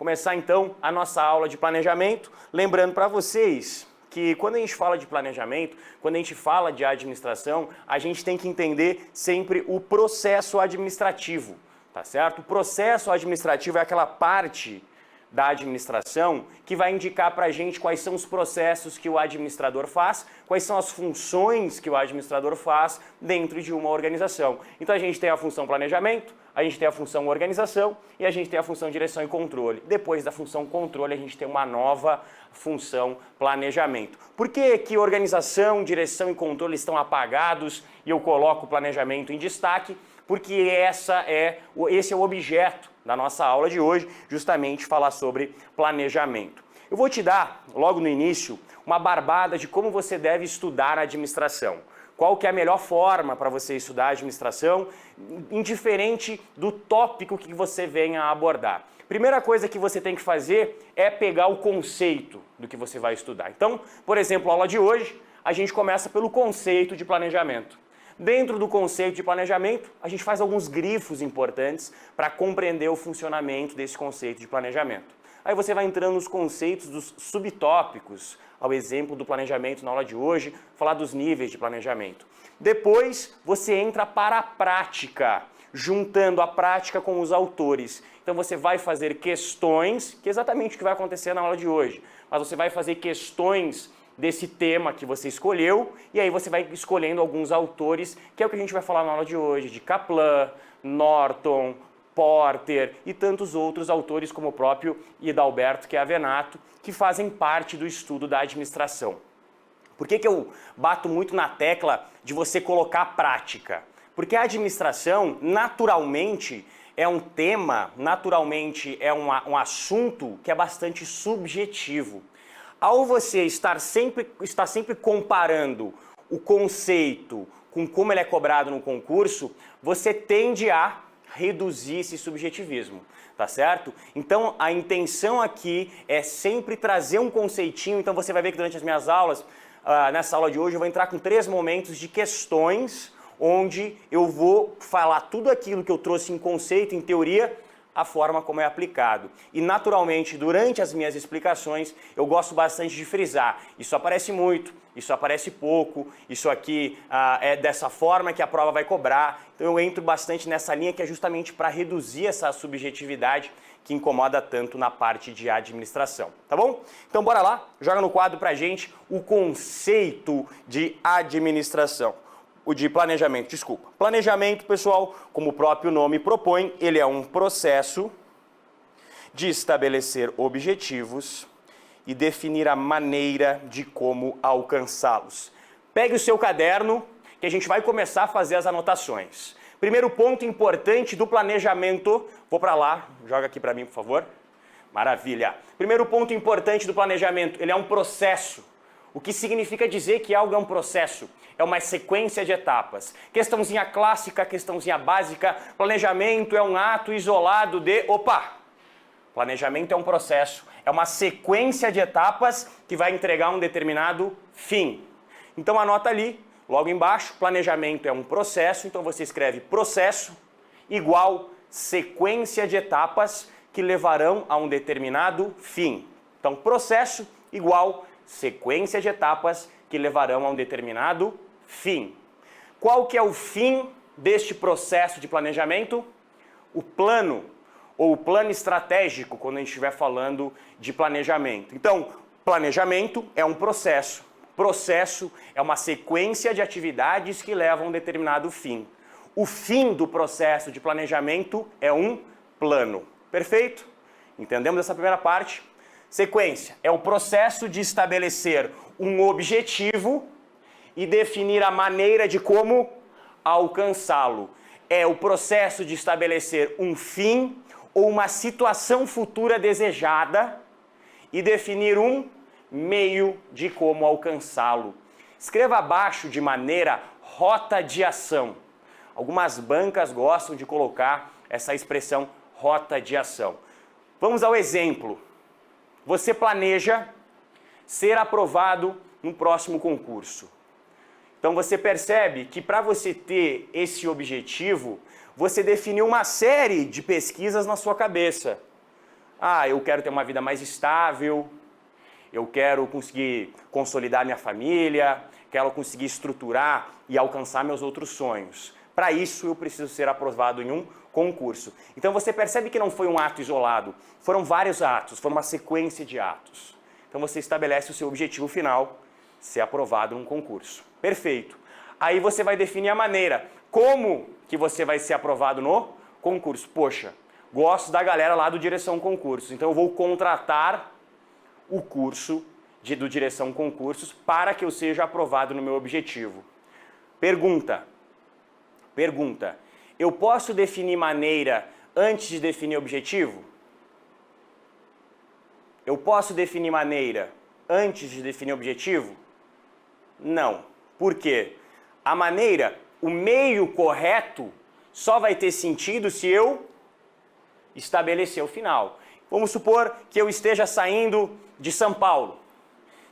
começar então a nossa aula de planejamento, lembrando para vocês que quando a gente fala de planejamento, quando a gente fala de administração, a gente tem que entender sempre o processo administrativo, tá certo? O processo administrativo é aquela parte da administração que vai indicar para a gente quais são os processos que o administrador faz, quais são as funções que o administrador faz dentro de uma organização. Então a gente tem a função planejamento, a gente tem a função organização e a gente tem a função direção e controle. Depois da função controle a gente tem uma nova função planejamento. Por que organização, direção e controle estão apagados e eu coloco o planejamento em destaque? Porque esse é o objeto da nossa aula de hoje, justamente falar sobre planejamento. Eu vou te dar, logo no início, uma barbada de como você deve estudar a administração. Qual que é a melhor forma para você estudar a administração, indiferente do tópico que você venha a abordar. Primeira coisa que você tem que fazer é pegar o conceito do que você vai estudar. Então, por exemplo, a aula de hoje, a gente começa pelo conceito de planejamento. Dentro do conceito de planejamento, a gente faz alguns grifos importantes para compreender o funcionamento desse conceito de planejamento. Aí você vai entrando nos conceitos dos subtópicos, ao exemplo do planejamento na aula de hoje, falar dos níveis de planejamento. Depois, você entra para a prática, juntando a prática com os autores. Então você vai fazer questões, que é exatamente o que vai acontecer na aula de hoje, mas você vai fazer questões desse tema que você escolheu, e aí você vai escolhendo alguns autores, que é o que a gente vai falar na aula de hoje, de Kaplan, Norton, Porter e tantos outros autores como o próprio Hidalberto Chiavenato, que fazem parte do estudo da administração. Por que eu bato muito na tecla de você colocar prática? Porque a administração, naturalmente, é um tema, naturalmente é um assunto que é bastante subjetivo. Ao você estar sempre comparando o conceito com como ele é cobrado no concurso, você tende a reduzir esse subjetivismo, tá certo? Então a intenção aqui é sempre trazer um conceitinho. Então você vai ver que durante as minhas aulas, nessa aula de hoje, eu vou entrar com 3 momentos de questões, onde eu vou falar tudo aquilo que eu trouxe em conceito, em teoria, a forma como é aplicado. E naturalmente, durante as minhas explicações, eu gosto bastante de frisar. Isso aparece muito, isso aparece pouco, isso aqui é dessa forma que a prova vai cobrar. Então eu entro bastante nessa linha que é justamente para reduzir essa subjetividade que incomoda tanto na parte de administração, tá bom? Então bora lá, joga no quadro pra gente o conceito de administração. O de planejamento, desculpa. Planejamento, pessoal, como o próprio nome propõe, ele é um processo de estabelecer objetivos e definir a maneira de como alcançá-los. Pegue o seu caderno, que a gente vai começar a fazer as anotações. Primeiro ponto importante do planejamento, vou para lá, joga aqui para mim, por favor. Maravilha. Primeiro ponto importante do planejamento, ele é um processo. O que significa dizer que algo é um processo? É uma sequência de etapas. Questãozinha clássica, questãozinha básica. Planejamento é um ato isolado de... Opa! Planejamento é um processo. É uma sequência de etapas que vai entregar um determinado fim. Então anota ali, logo embaixo, planejamento é um processo. Então você escreve processo igual sequência de etapas que levarão a um determinado fim. Então processo igual sequência de etapas que levarão a um determinado fim. Qual que é o fim deste processo de planejamento? O plano, ou o plano estratégico, quando a gente estiver falando de planejamento. Então, planejamento é um processo. Processo é uma sequência de atividades que levam a um determinado fim. O fim do processo de planejamento é um plano. Perfeito? Entendemos essa primeira parte? Sequência é o processo de estabelecer um objetivo e definir a maneira de como alcançá-lo. É o processo de estabelecer um fim ou uma situação futura desejada e definir um meio de como alcançá-lo. Escreva abaixo de maneira rota de ação. Algumas bancas gostam de colocar essa expressão rota de ação. Vamos ao exemplo. Você planeja ser aprovado no próximo concurso. Então você percebe que para você ter esse objetivo, você definiu uma série de pesquisas na sua cabeça. Ah, eu quero ter uma vida mais estável, eu quero conseguir consolidar minha família, quero conseguir estruturar e alcançar meus outros sonhos. Para isso, eu preciso ser aprovado em um concurso. Então você percebe que não foi um ato isolado, foram vários atos, foi uma sequência de atos. Então você estabelece o seu objetivo final, ser aprovado num concurso. Perfeito. Aí você vai definir a maneira. Como que você vai ser aprovado no concurso? Poxa, gosto da galera lá do Direção Concursos, então eu vou contratar o curso do Direção Concursos para que eu seja aprovado no meu objetivo. Pergunta. Eu posso definir maneira antes de definir objetivo? Eu posso definir maneira antes de definir objetivo? Não. Por quê? A maneira, o meio correto, só vai ter sentido se eu estabelecer o final. Vamos supor que eu esteja saindo de São Paulo.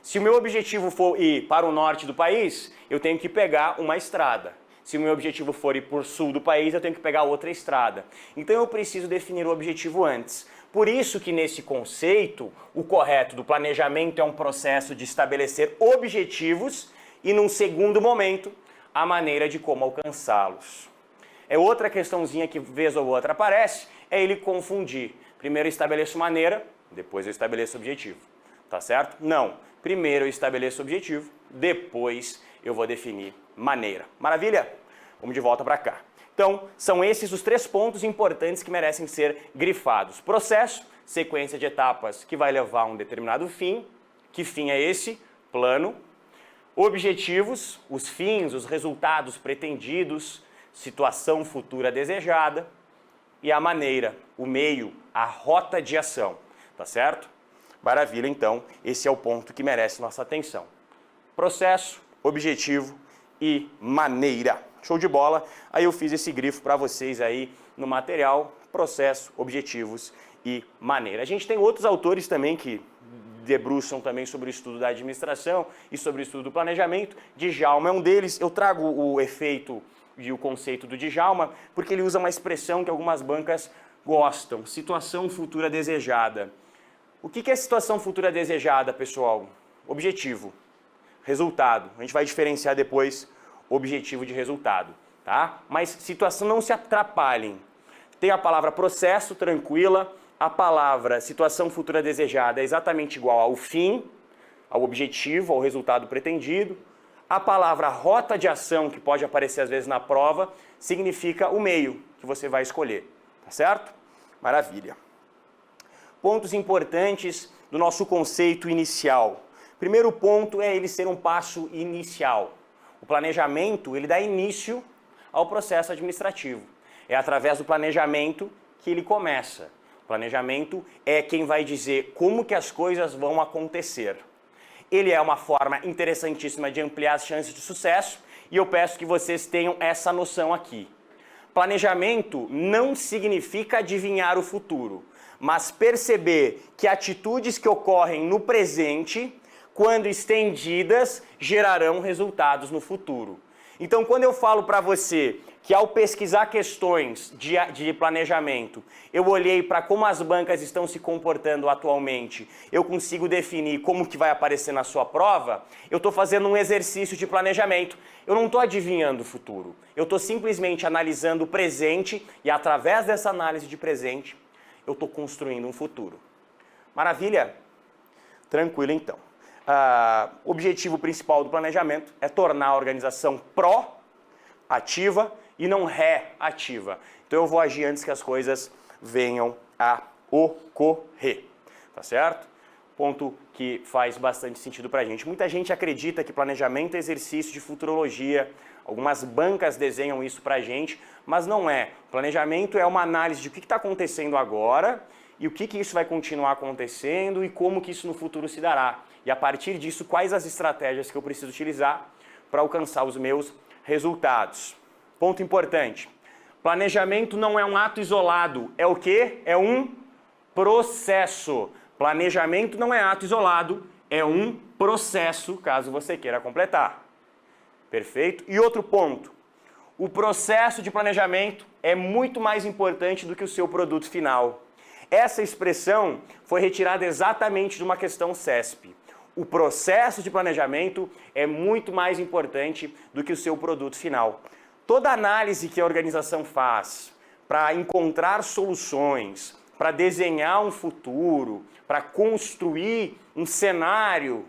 Se o meu objetivo for ir para o norte do país, eu tenho que pegar uma estrada. Se o meu objetivo for ir para o sul do país, eu tenho que pegar outra estrada. Então eu preciso definir o objetivo antes. Por isso que nesse conceito, o correto do planejamento é um processo de estabelecer objetivos e, num segundo momento, a maneira de como alcançá-los. É outra questãozinha que vez ou outra aparece, é ele confundir. Primeiro eu estabeleço maneira, depois eu estabeleço objetivo. Tá certo? Não. Primeiro eu estabeleço objetivo, depois eu vou definir maneira. Maravilha? Vamos de volta para cá. Então, são esses os 3 pontos importantes que merecem ser grifados. Processo, sequência de etapas que vai levar a um determinado fim. Que fim é esse? Plano. Objetivos, os fins, os resultados pretendidos, situação futura desejada. E a maneira, o meio, a rota de ação. Tá certo? Maravilha, então, esse é o ponto que merece nossa atenção. Processo, objetivo e maneira. Show de bola. Aí eu fiz esse grifo para vocês aí no material, processo, objetivos e maneira. A gente tem outros autores também que debruçam também sobre o estudo da administração e sobre o estudo do planejamento. Djalma é um deles. Eu trago o efeito e o conceito do Djalma porque ele usa uma expressão que algumas bancas gostam, situação futura desejada. O que é situação futura desejada, pessoal? Objetivo, resultado. A gente vai diferenciar depois objetivo de resultado, tá? Mas situação, não se atrapalhem. Tem a palavra processo, tranquila. A palavra situação futura desejada é exatamente igual ao fim, ao objetivo, ao resultado pretendido. A palavra rota de ação, que pode aparecer às vezes na prova, significa o meio que você vai escolher, tá certo? Maravilha. Pontos importantes do nosso conceito inicial. Primeiro ponto é ele ser um passo inicial. O planejamento, ele dá início ao processo administrativo. É através do planejamento que ele começa. O planejamento é quem vai dizer como que as coisas vão acontecer. Ele é uma forma interessantíssima de ampliar as chances de sucesso e eu peço que vocês tenham essa noção aqui. Planejamento não significa adivinhar o futuro, mas perceber que atitudes que ocorrem no presente, quando estendidas, gerarão resultados no futuro. Então, quando eu falo para você que ao pesquisar questões de planejamento, eu olhei para como as bancas estão se comportando atualmente, eu consigo definir como que vai aparecer na sua prova, eu estou fazendo um exercício de planejamento. Eu não estou adivinhando o futuro, eu estou simplesmente analisando o presente e através dessa análise de presente, eu estou construindo um futuro. Maravilha? Tranquilo então. O objetivo principal do planejamento é tornar a organização proativa e não reativa. Então eu vou agir antes que as coisas venham a ocorrer, tá certo? Ponto que faz bastante sentido pra gente. Muita gente acredita que planejamento é exercício de futurologia, algumas bancas desenham isso pra gente, mas não é. Planejamento é uma análise de o que está acontecendo agora e o que isso vai continuar acontecendo e como que isso no futuro se dará. E a partir disso, quais as estratégias que eu preciso utilizar para alcançar os meus resultados. Ponto importante. Planejamento não é um ato isolado. É o quê? É um processo. Planejamento não é ato isolado, é um processo, caso você queira completar. Perfeito? E outro ponto. O processo de planejamento é muito mais importante do que o seu produto final. Essa expressão foi retirada exatamente de uma questão CESP. O processo de planejamento é muito mais importante do que o seu produto final. Toda análise que a organização faz para encontrar soluções, para desenhar um futuro, para construir um cenário,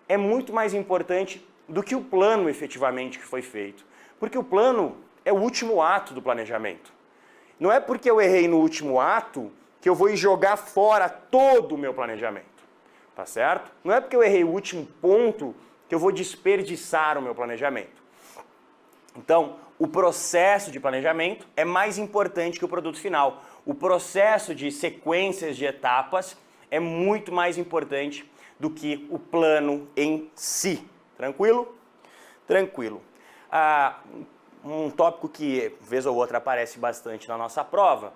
é muito mais importante do que o plano efetivamente que foi feito. Porque o plano é o último ato do planejamento. Não é porque eu errei no último ato que eu vou jogar fora todo o meu planejamento. Tá certo? Não é porque eu errei o último ponto que eu vou desperdiçar o meu planejamento. Então, o processo de planejamento é mais importante que o produto final. O processo de sequências de etapas é muito mais importante do que o plano em si. Tranquilo? Tranquilo. Um tópico que, vez ou outra, aparece bastante na nossa prova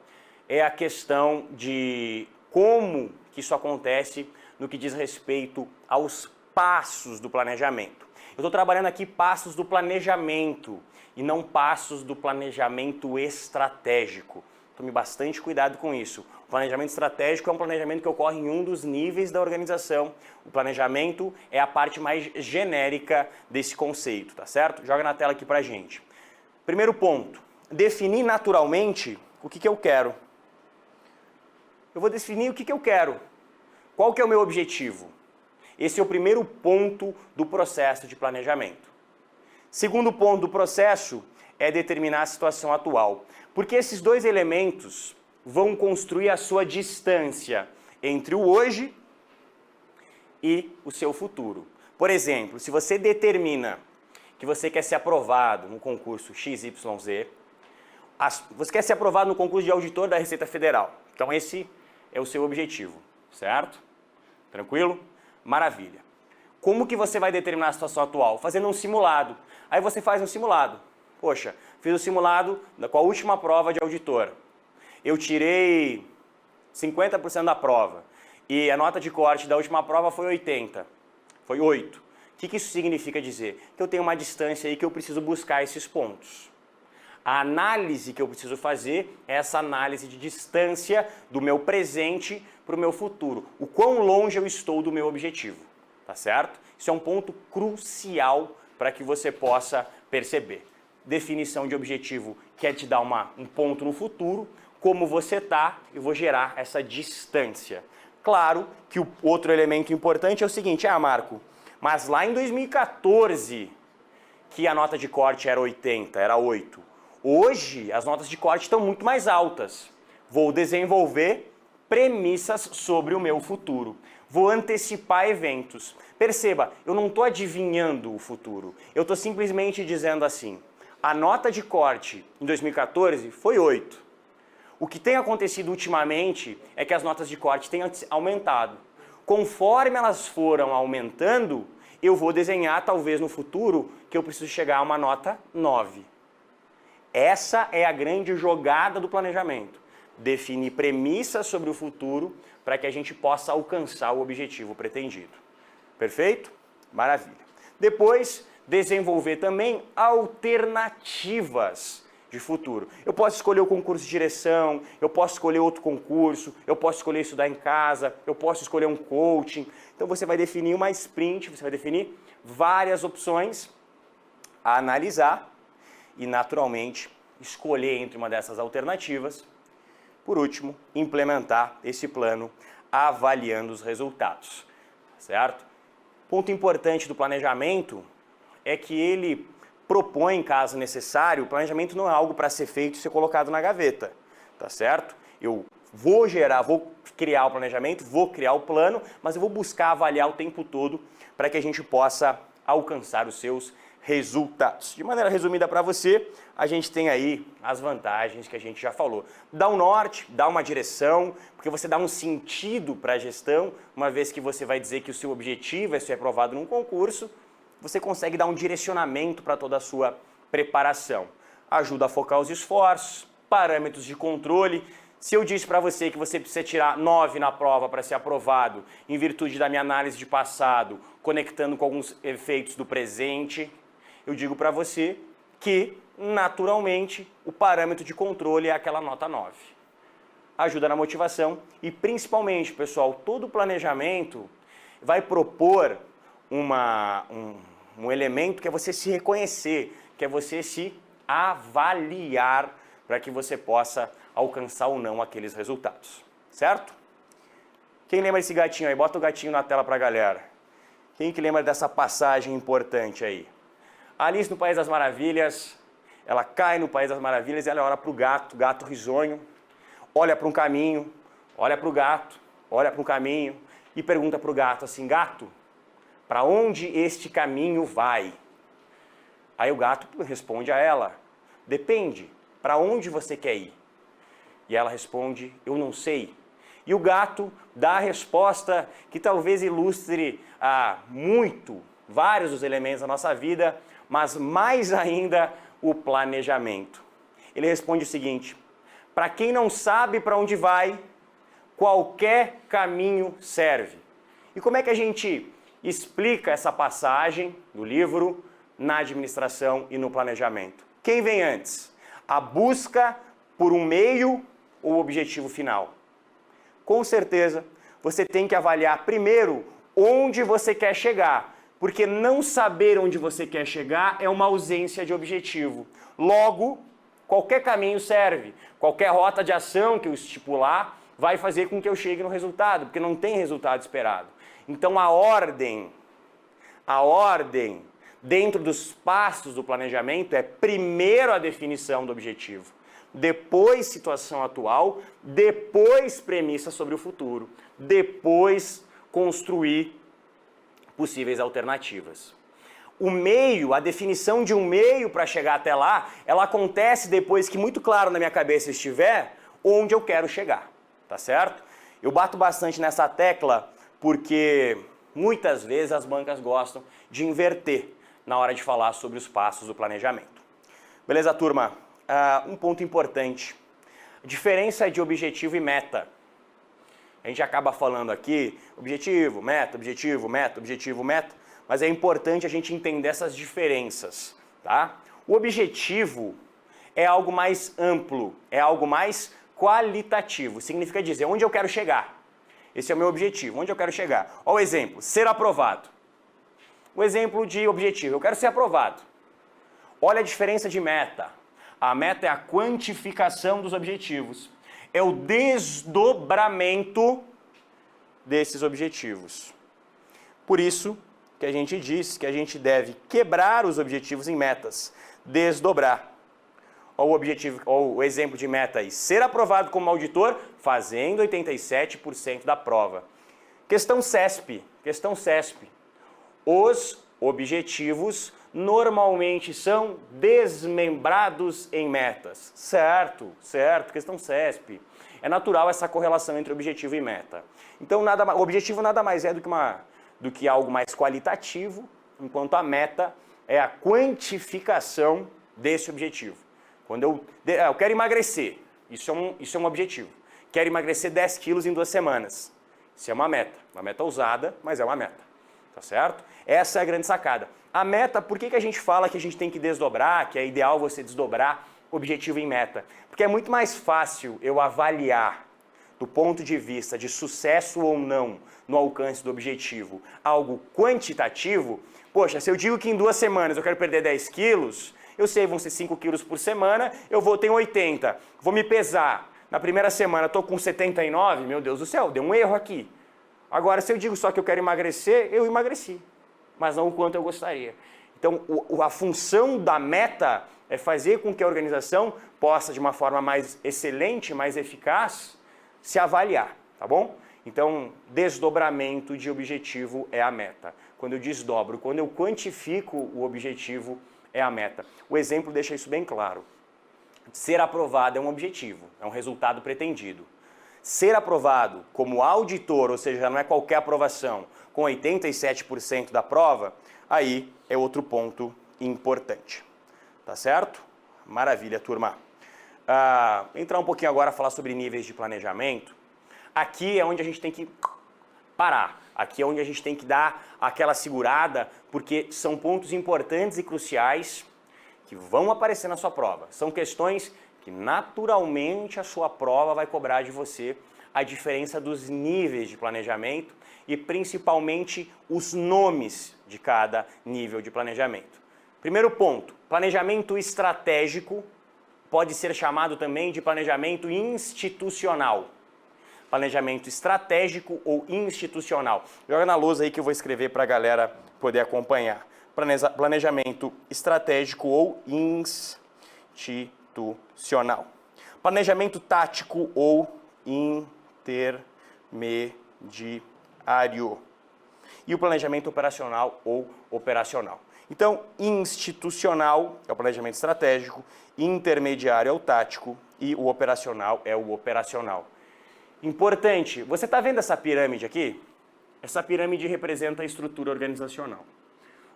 é a questão de como que isso acontece no que diz respeito aos passos do planejamento. Eu estou trabalhando aqui passos do planejamento e não passos do planejamento estratégico. Tome bastante cuidado com isso. O planejamento estratégico é um planejamento que ocorre em um dos níveis da organização. O planejamento é a parte mais genérica desse conceito, tá certo? Joga na tela aqui pra gente. Primeiro ponto, definir naturalmente o que eu quero. Eu vou definir o que eu quero. Qual que é o meu objetivo? Esse é o primeiro ponto do processo de planejamento. Segundo ponto do processo é determinar a situação atual. Porque esses dois elementos vão construir a sua distância entre o hoje e o seu futuro. Por exemplo, se você determina que você quer ser aprovado no concurso XYZ, você quer ser aprovado no concurso de auditor da Receita Federal. Então esse é o seu objetivo, certo? Tranquilo? Maravilha. Como que você vai determinar a situação atual? Fazendo um simulado. Aí você faz um simulado. Poxa, fiz o simulado com a última prova de auditor. Eu tirei 50% da prova e a nota de corte da última prova foi 80. Foi 8. O que isso significa dizer? Que eu tenho uma distância aí que eu preciso buscar esses pontos. A análise que eu preciso fazer é essa análise de distância do meu presente para o meu futuro. O quão longe eu estou do meu objetivo, tá certo? Isso é um ponto crucial para que você possa perceber. Definição de objetivo quer te dar um ponto no futuro, como você está, eu vou gerar essa distância. Claro que o outro elemento importante é o seguinte, Marco, mas lá em 2014, que a nota de corte era 80, era 8, hoje as notas de corte estão muito mais altas. Vou desenvolver premissas sobre o meu futuro. Vou antecipar eventos. Perceba, eu não estou adivinhando o futuro, eu estou simplesmente dizendo assim, a nota de corte em 2014 foi 8. O que tem acontecido ultimamente é que as notas de corte têm aumentado. Conforme elas foram aumentando, eu vou desenhar talvez no futuro que eu preciso chegar a uma nota 9. Essa é a grande jogada do planejamento. Definir premissas sobre o futuro para que a gente possa alcançar o objetivo pretendido. Perfeito? Maravilha. Depois, desenvolver também alternativas de futuro. Eu posso escolher o concurso de direção, eu posso escolher outro concurso, eu posso escolher estudar em casa, eu posso escolher um coaching. Então você vai definir uma sprint, você vai definir várias opções a analisar e, naturalmente, escolher entre uma dessas alternativas. Por último, implementar esse plano avaliando os resultados. Certo? Ponto importante do planejamento é que ele propõe, caso necessário, o planejamento não é algo para ser feito e ser colocado na gaveta, tá certo? Eu vou criar o planejamento, vou criar o plano, mas eu vou buscar avaliar o tempo todo para que a gente possa alcançar os seus resultados. De maneira resumida para você, a gente tem aí as vantagens que a gente já falou. Dá um norte, dá uma direção, porque você dá um sentido para a gestão, uma vez que você vai dizer que o seu objetivo é ser aprovado num concurso, você consegue dar um direcionamento para toda a sua preparação. Ajuda a focar os esforços, parâmetros de controle. Se eu disse para você que você precisa tirar 9 na prova para ser aprovado, em virtude da minha análise de passado, conectando com alguns efeitos do presente, eu digo para você que, naturalmente, o parâmetro de controle é aquela nota 9. ajuda na motivação e principalmente, pessoal, todo planejamento vai propor um elemento que é você se reconhecer, que é você se avaliar para que você possa alcançar ou não aqueles resultados, certo? Quem lembra desse gatinho aí? Bota o gatinho na tela para a galera. Quem que lembra dessa passagem importante aí? Alice no País das Maravilhas, ela cai no País das Maravilhas e ela olha para o gato risonho, olha para um caminho, olha para o gato, olha para um caminho e pergunta para o gato assim, gato, para onde este caminho vai? Aí o gato responde a ela, depende, para onde você quer ir? E ela responde, eu não sei. E o gato dá a resposta que talvez ilustre vários dos elementos da nossa vida, mas mais ainda o planejamento. Ele responde o seguinte, para quem não sabe para onde vai, qualquer caminho serve. E como é que a gente explica essa passagem do livro na administração e no planejamento? Quem vem antes? A busca por um meio ou objetivo final? Com certeza, você tem que avaliar primeiro onde você quer chegar, porque não saber onde você quer chegar é uma ausência de objetivo. Logo, qualquer caminho serve, qualquer rota de ação que eu estipular vai fazer com que eu chegue no resultado, porque não tem resultado esperado. Então a ordem dentro dos passos do planejamento é primeiro a definição do objetivo, depois situação atual, depois premissa sobre o futuro, depois construir possíveis alternativas. O meio, a definição de um meio para chegar até lá, ela acontece depois que muito claro na minha cabeça estiver onde eu quero chegar, tá certo? Eu bato bastante nessa tecla porque muitas vezes as bancas gostam de inverter na hora de falar sobre os passos do planejamento. Beleza, turma? Um ponto importante. Diferença de objetivo e meta. A gente acaba falando aqui objetivo, meta, objetivo, meta, objetivo, meta, mas é importante a gente entender essas diferenças, tá? O objetivo é algo mais amplo, é algo mais qualitativo. Significa dizer onde eu quero chegar. Esse é o meu objetivo, onde eu quero chegar. Olha o exemplo, ser aprovado. O exemplo de objetivo, eu quero ser aprovado. Olha a diferença de meta. A meta é a quantificação dos objetivos. É o desdobramento desses objetivos. Por isso que a gente diz que a gente deve quebrar os objetivos em metas, desdobrar. Olha o exemplo de meta aí, ser aprovado como auditor, fazendo 87% da prova. Questão CESP. Os objetivos normalmente são desmembrados em metas. Certo, questão CESP. É natural essa correlação entre objetivo e meta. Então, o objetivo nada mais é do que algo mais qualitativo, enquanto a meta é a quantificação desse objetivo. Quando eu quero emagrecer, isso é um objetivo. Quero emagrecer 10 quilos em 2 semanas. Isso é uma meta ousada, mas é uma meta. Tá certo? Essa é a grande sacada. A meta, por que a gente fala que a gente tem que desdobrar, que é ideal você desdobrar objetivo em meta? Porque é muito mais fácil eu avaliar, do ponto de vista de sucesso ou não no alcance do objetivo, algo quantitativo. Poxa, se eu digo que em 2 semanas eu quero perder 10 quilos, eu sei, vão ser 5 quilos por semana, tenho 80, vou me pesar. Na primeira semana estou com 79, meu Deus do céu, deu um erro aqui. Agora, se eu digo só que eu quero emagrecer, eu emagreci, mas não o quanto eu gostaria. Então, a função da meta é fazer com que a organização possa, de uma forma mais excelente, mais eficaz, se avaliar, tá bom? Então, desdobramento de objetivo é a meta. Quando eu desdobro, quando eu quantifico o objetivo, é a meta. O exemplo deixa isso bem claro. Ser aprovado é um objetivo, é um resultado pretendido. Ser aprovado como auditor, ou seja, não é qualquer aprovação, com 87% da prova, aí é outro ponto importante. Tá certo? Maravilha, turma. Entrar um pouquinho agora a falar sobre níveis de planejamento. Aqui é onde a gente tem que parar. Aqui é onde a gente tem que dar aquela segurada, porque são pontos importantes e cruciais que vão aparecer na sua prova. São questões que naturalmente a sua prova vai cobrar de você a diferença dos níveis de planejamento e principalmente os nomes de cada nível de planejamento. Primeiro ponto, planejamento estratégico pode ser chamado também de planejamento institucional. Planejamento estratégico ou institucional. Joga na lousa aí que eu vou escrever para a galera poder acompanhar. Planejamento estratégico ou institucional. Planejamento tático ou intermediário. E o planejamento operacional ou operacional. Então, institucional é o planejamento estratégico, intermediário é o tático e o operacional é o operacional. Importante, você está vendo essa pirâmide aqui? Essa pirâmide representa a estrutura organizacional.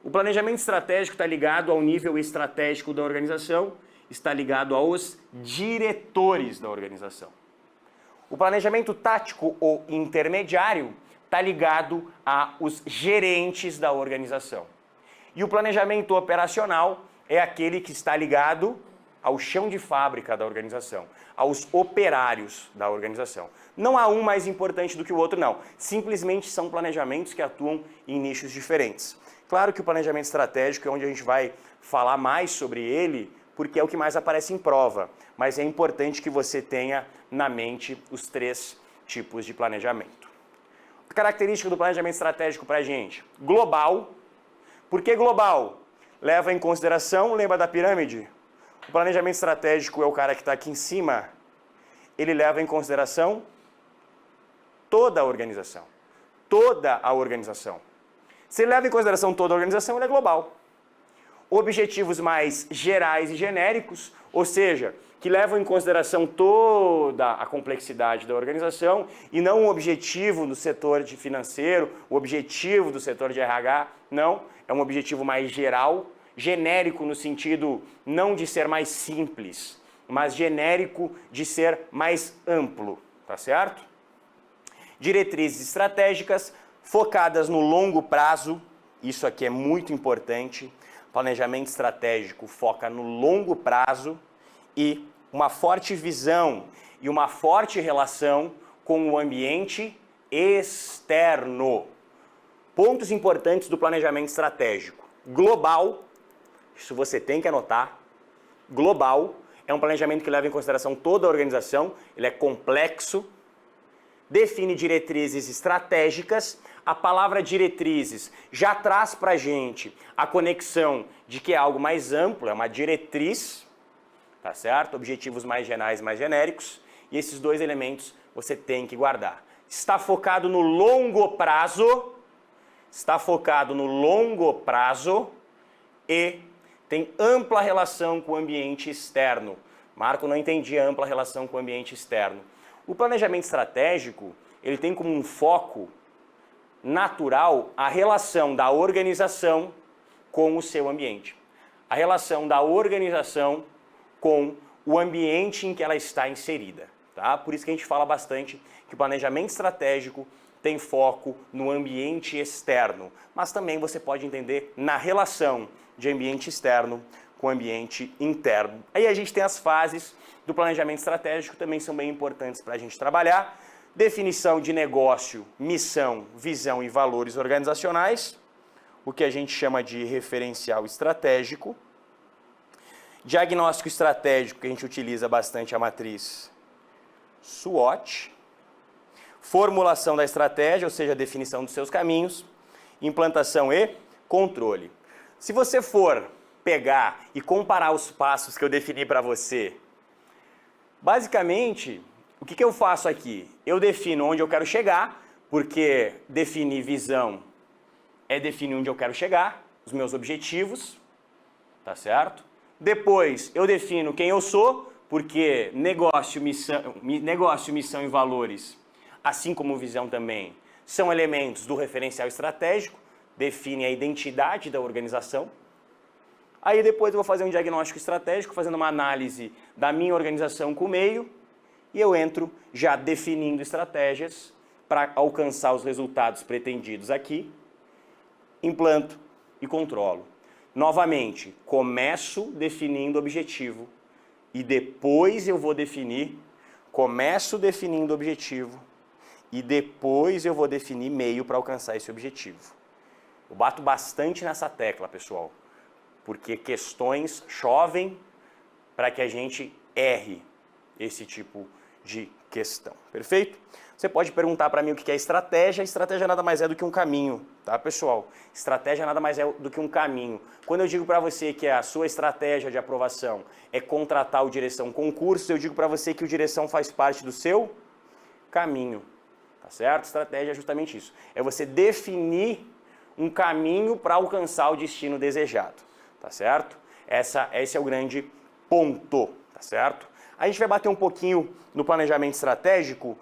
O planejamento estratégico está ligado ao nível estratégico da organização, está ligado aos diretores da organização. O planejamento tático ou intermediário está ligado aos gerentes da organização. E o planejamento operacional é aquele que está ligado ao chão de fábrica da organização, aos operários da organização. Não há um mais importante do que o outro, não. Simplesmente são planejamentos que atuam em nichos diferentes. Claro que o planejamento estratégico é onde a gente vai falar mais sobre ele, porque é o que mais aparece em prova. Mas é importante que você tenha na mente os 3 tipos de planejamento. A característica do planejamento estratégico para a gente: global. Por que global? Leva em consideração, lembra da pirâmide? O planejamento estratégico é o cara que está aqui em cima. Ele leva em consideração toda a organização. Toda a organização. Se ele leva em consideração toda a organização, ele é global. Objetivos mais gerais e genéricos, ou seja, que levam em consideração toda a complexidade da organização e não um objetivo do setor de financeiro, o objetivo do setor de RH, não. É um objetivo mais geral, genérico no sentido não de ser mais simples, mas genérico de ser mais amplo, tá certo? Diretrizes estratégicas focadas no longo prazo, isso aqui é muito importante. Planejamento estratégico foca no longo prazo e uma forte visão e uma forte relação com o ambiente externo. Pontos importantes do planejamento estratégico. Global, isso você tem que anotar. Global é um planejamento que leva em consideração toda a organização, ele é complexo, define diretrizes estratégicas. A palavra diretrizes já traz para a gente a conexão de que é algo mais amplo, é uma diretriz, tá certo? Objetivos mais gerais, mais genéricos, e esses 2 elementos você tem que guardar. Está focado no longo prazo, e tem ampla relação com o ambiente externo. Marco, não entendi a ampla relação com o ambiente externo. O planejamento estratégico, ele tem como um foco natural a relação da organização com o seu ambiente. A relação da organização com o ambiente em que ela está inserida. Tá? Por isso que a gente fala bastante que o planejamento estratégico tem foco no ambiente externo, mas também você pode entender na relação de ambiente externo com o ambiente interno. Aí a gente tem as fases do planejamento estratégico, também são bem importantes para a gente trabalhar. Definição de negócio, missão, visão e valores organizacionais, o que a gente chama de referencial estratégico. Diagnóstico estratégico, que a gente utiliza bastante a matriz SWOT. Formulação da estratégia, ou seja, a definição dos seus caminhos. Implantação e controle. Se você for pegar e comparar os passos que eu defini para você, basicamente, o que eu faço aqui? Eu defino onde eu quero chegar, porque definir visão é definir onde eu quero chegar, os meus objetivos, tá certo? Depois eu defino quem eu sou, porque negócio, missão e valores, assim como visão também, são elementos do referencial estratégico, define a identidade da organização. Aí depois eu vou fazer um diagnóstico estratégico, fazendo uma análise da minha organização com o meio, e eu entro já definindo estratégias para alcançar os resultados pretendidos aqui, implanto e controlo. Novamente, começo definindo o objetivo e depois eu vou definir, começo definindo o objetivo e depois eu vou definir meio para alcançar esse objetivo. Eu bato bastante nessa tecla, pessoal, porque questões chovem para que a gente erre esse tipo de questão, perfeito? Você pode perguntar para mim o que é estratégia. Estratégia nada mais é do que um caminho, tá, pessoal? Estratégia nada mais é do que um caminho. Quando eu digo para você que a sua estratégia de aprovação é contratar o Direção Concursos, eu digo para você que o Direção faz parte do seu caminho, tá certo? Estratégia é justamente isso. É você definir um caminho para alcançar o destino desejado, tá certo? Esse é o grande ponto, tá certo? A gente vai bater um pouquinho no planejamento estratégico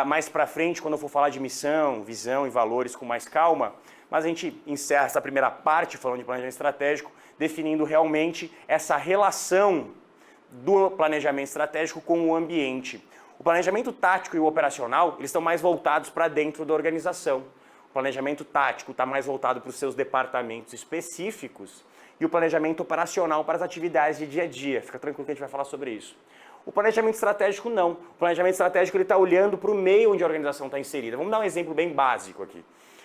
mais para frente, quando eu for falar de missão, visão e valores com mais calma, mas a gente encerra essa primeira parte falando de planejamento estratégico, definindo realmente essa relação do planejamento estratégico com o ambiente. O planejamento tático e o operacional, eles estão mais voltados para dentro da organização. O planejamento tático está mais voltado para os seus departamentos específicos e o planejamento operacional para as atividades de dia a dia. Fica tranquilo que a gente vai falar sobre isso. O planejamento estratégico não. O planejamento estratégico está olhando para o meio onde a organização está inserida. Vamos dar um exemplo bem básico aqui.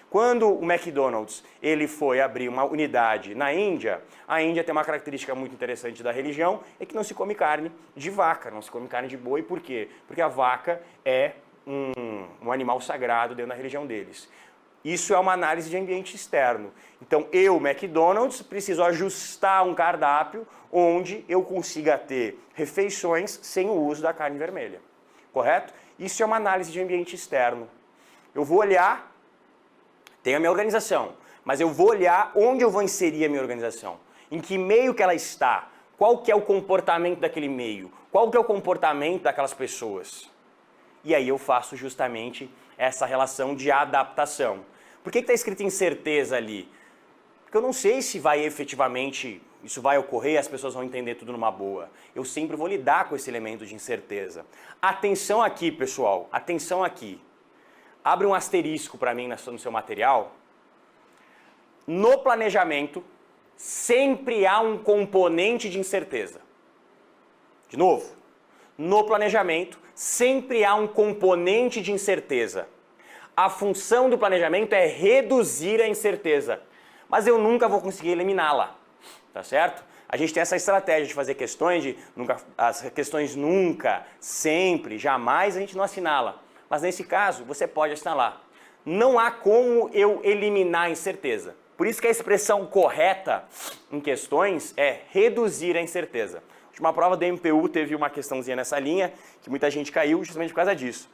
Quando o McDonald's ele foi abrir uma unidade na Índia, a Índia tem uma característica muito interessante da religião, é que não se come carne de vaca, não se come carne de boi. Por quê? Porque a vaca é um animal sagrado dentro da religião deles. Isso é uma análise de ambiente externo. Então, eu, McDonald's, preciso ajustar um cardápio onde eu consiga ter refeições sem o uso da carne vermelha. Correto? Isso é uma análise de ambiente externo. Eu vou olhar, tem a minha organização, mas eu vou olhar onde eu vou inserir a minha organização. Em que meio que ela está. Qual que é o comportamento daquele meio. Qual que é o comportamento daquelas pessoas. E aí eu faço justamente essa relação de adaptação. Por que está escrito incerteza ali? Porque eu não sei se vai efetivamente, isso vai ocorrer, as pessoas vão entender tudo numa boa. Eu sempre vou lidar com esse elemento de incerteza. Atenção aqui, pessoal, atenção aqui. Abre um asterisco para mim no seu material. No planejamento, sempre há um componente de incerteza. De novo, no planejamento, sempre há um componente de incerteza. A função do planejamento é reduzir a incerteza, mas eu nunca vou conseguir eliminá-la, tá certo? A gente tem essa estratégia de fazer questões de as questões nunca, sempre, jamais a gente não assinala, mas nesse caso você pode assinalar. Não há como eu eliminar a incerteza. Por isso que a expressão correta em questões é reduzir a incerteza. A última prova do MPU teve uma questãozinha nessa linha, que muita gente caiu justamente por causa disso.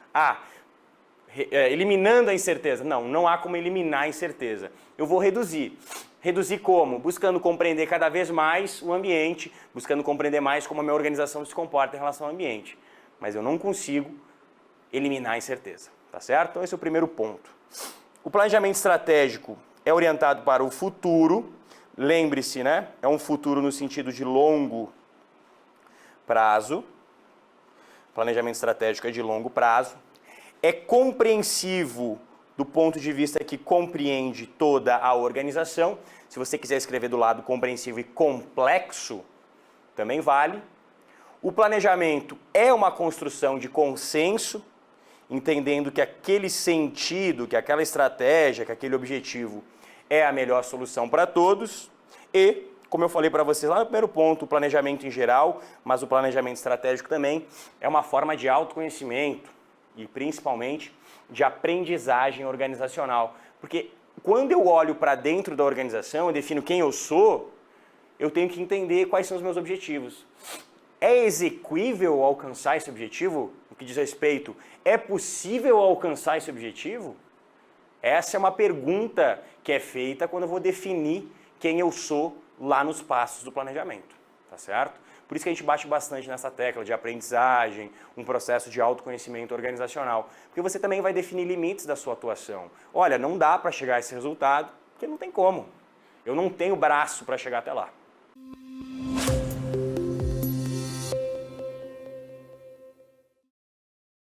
Eliminando a incerteza. Não há como eliminar a incerteza. Eu vou reduzir. Reduzir como? Buscando compreender cada vez mais o ambiente, buscando compreender mais como a minha organização se comporta em relação ao ambiente. Mas eu não consigo eliminar a incerteza, tá certo? Então esse é o primeiro ponto. O planejamento estratégico é orientado para o futuro. Lembre-se, né? É um futuro no sentido de longo prazo. Planejamento estratégico é de longo prazo. É compreensivo do ponto de vista que compreende toda a organização. Se você quiser escrever do lado compreensivo e complexo, também vale. O planejamento é uma construção de consenso, entendendo que aquele sentido, que aquela estratégia, que aquele objetivo é a melhor solução para todos. E, como eu falei para vocês lá no primeiro ponto, o planejamento em geral, mas o planejamento estratégico também, é uma forma de autoconhecimento e principalmente de aprendizagem organizacional. Porque quando eu olho para dentro da organização, eu defino quem eu sou, eu tenho que entender quais são os meus objetivos. É execuível alcançar esse objetivo? No que diz respeito, é possível alcançar esse objetivo? Essa é uma pergunta que é feita quando eu vou definir quem eu sou lá nos passos do planejamento, tá certo? Por isso que a gente bate bastante nessa tecla de aprendizagem, um processo de autoconhecimento organizacional, porque você também vai definir limites da sua atuação. Olha, não dá para chegar a esse resultado, porque não tem como. Eu não tenho braço para chegar até lá.